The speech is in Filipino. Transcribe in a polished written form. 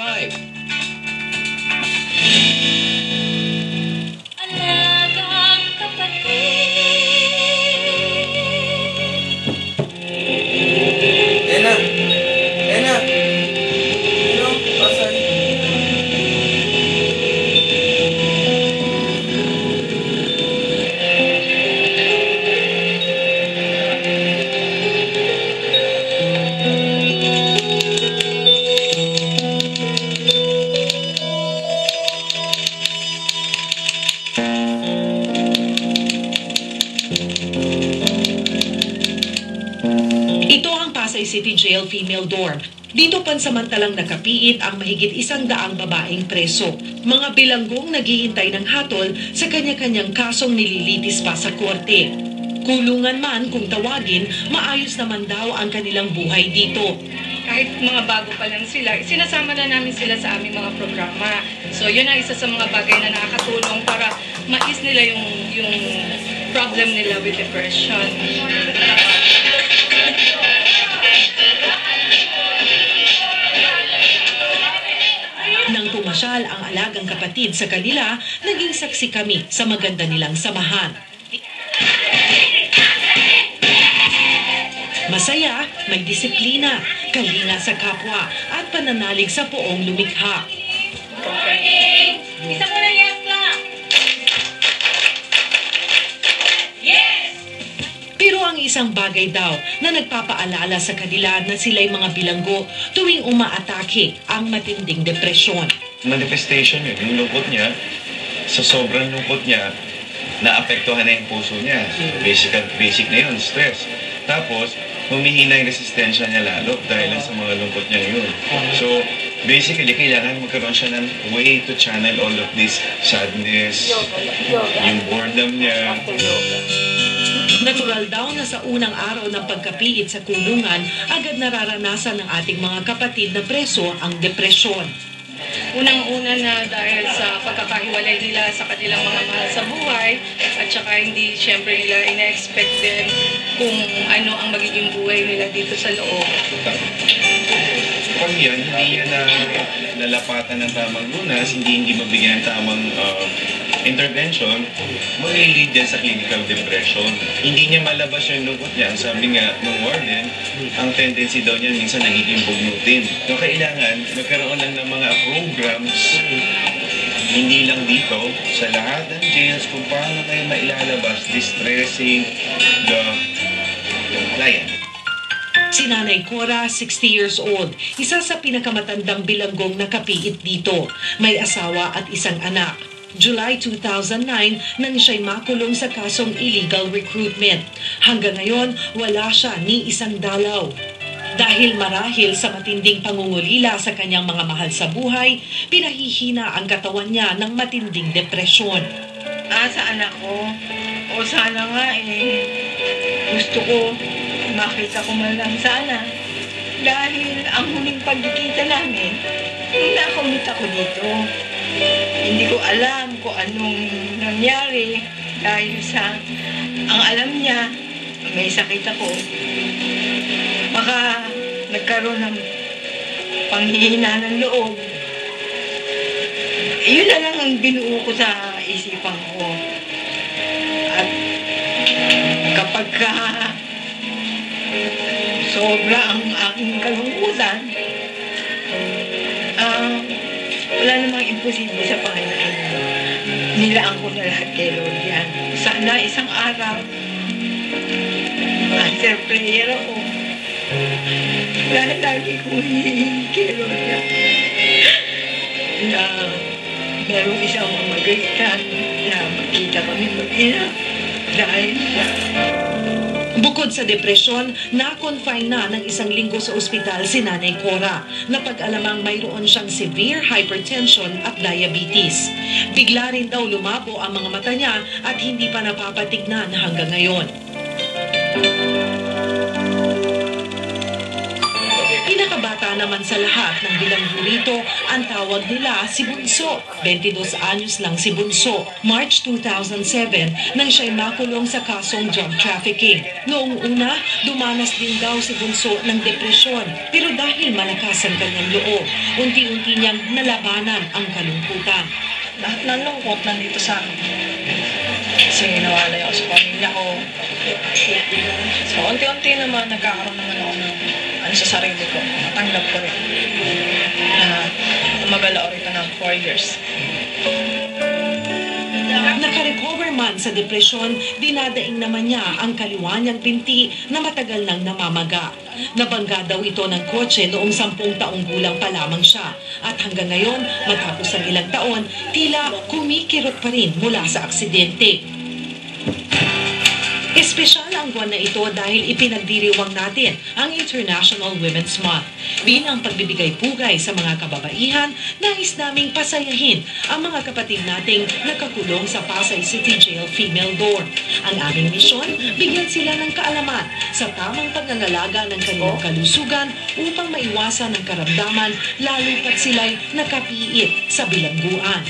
5. Alagang kapatid. Ena! Ena! Ano? Asan? Ito ang Pasay City Jail female dorm. Dito pansamantalang nakapiit ang mahigit 100 babaeng preso. Mga bilanggong naghihintay ng hatol sa kanya-kanyang kasong nililitis pa sa korte. Kulungan man kung tawagin, maayos naman daw ang kanilang buhay dito. Kahit mga bago pa lang sila, sinasama na namin sila sa aming mga programa. So yun ang isa sa mga bagay na nakakatulong para mais nila yung problem nila with depression. Nang pumasyal ang alagang kapatid sa kanila, naging saksi kami sa maganda nilang samahan. Masaya, may disiplina, kalinga sa kapwa at pananalig sa poong lumikha. Isa mo na yes lang. Yes! Pero ang isang bagay daw na nagpapaalala sa kanila na sila'y mga bilanggo tuwing umaatake ang matinding depresyon. Manifestation yun, yung lungkot niya, sa sobrang lungkot niya, naapektuhan na yung puso niya. Basic na yun, stress. Tapos, humihina yung resistensya niya lalo dahil sa mga lungkot niya yun. So, basically, kailangan magkaroon siya ng way to channel all of this sadness, yung boredom niya. Natural daw na sa unang araw ng pagkapiit sa kulungan, agad nararanasan ng ating mga kapatid na preso ang depresyon. Unang-una na dahil sa pagkakahiwalay nila sa kanilang mga mahal sa buhay at saka hindi siyempre nila ina-expect din kung ano ang magiging buhay nila dito sa loob. Pag yan, hindi yan na lalapatan ng tamang lunas, hindi mabigyan ng tamang intervention, mag-lead yan sa clinical depression. Hindi niya malabas yung lungkot niya. Sabi nga ng warden, ang tendency daw niya minsan nagiging bugnutin. So kailangan magkaroon lang ng mga programs, hindi lang dito, sa lahat ng jails kung paano kayo mailalabas, distressing the client. Si Nanay Cora, 60 years old, isa sa pinakamatandang bilanggong nakapiit dito. May asawa at isang anak. July 2009 nang siya'y makulong sa kasong illegal recruitment. Hanggang ngayon, wala siya ni isang dalaw. Dahil marahil sa matinding pangungulila sa kanyang mga mahal sa buhay, pinahihina ang katawan niya ng matinding depresyon. Sa anak ko, o sana nga gusto ko makita ko man lang sana. Dahil ang huling pagkikita namin, nung nakamit ako dito, hindi ko alam kung anong nangyari dahil sa ang alam niya, may sakit ako. Baka nagkaroon ng panghihina ng loob. Yun na lang ang binuo ko sa isipan ko. At kapag sobra ang aking kalungkutan, wala namang imposible sa Panginoon. Nilaan ko na lahat kay Lord yan. Sana isang araw, answer prayer ako. Dahil lagi ko hihingi kay Lord yan. Na merong isang mamagalitan na makita kami mag-ina dahil siya. Bukod sa depresyon, na-confine na ng 1 linggo sa ospital si Nanay Cora. Napag-alamang mayroon siyang severe hypertension at diabetes. Bigla rin daw lumabo ang mga mata niya at hindi pa napapatignan hanggang ngayon. Pinakabata naman sa lahat ng bilanggo rito, ang tawag nila si Bunso. 22 anyos lang si Bunso. March 2007 nang siya'y makulong sa kasong drug trafficking. Noong una, dumanas din daw si Bunso ng depresyon. Pero dahil malakas ang kanyang loob, unti-unti niyang nalabanan ang kalungkutan. Lahat ng lungkot nandito sa akin. Kasi nawalay ako sa pamilya ko. So, unti-unti naman nagkakaroon naman ako ng sa sarili ko. Natanggap ko rin na tumagal ako rito ng 4 years. Nakarecover man sa depresyon, dinadaing naman niya ang kaliwa niyang binti na matagal nang namamaga. Nabangga daw ito ng kotse noong 10 taong gulang pa lamang siya. At hanggang ngayon, matapos ang ilang taon, tila kumikirot pa rin mula sa aksidente. Espesyal ang buwan na ito dahil ipinagdiriwang natin ang International Women's Month. Bilang pagbibigay pugay sa mga kababaihan, nais naming pasayahin ang mga kapatid nating nakakulong sa Pasay City Jail Female Dorm. Ang aming misyon, bigyan sila ng kaalaman sa tamang pangangalaga ng kanilang kalusugan upang maiwasan ang karamdaman lalo pat sila'y nakapiit sa bilangguan.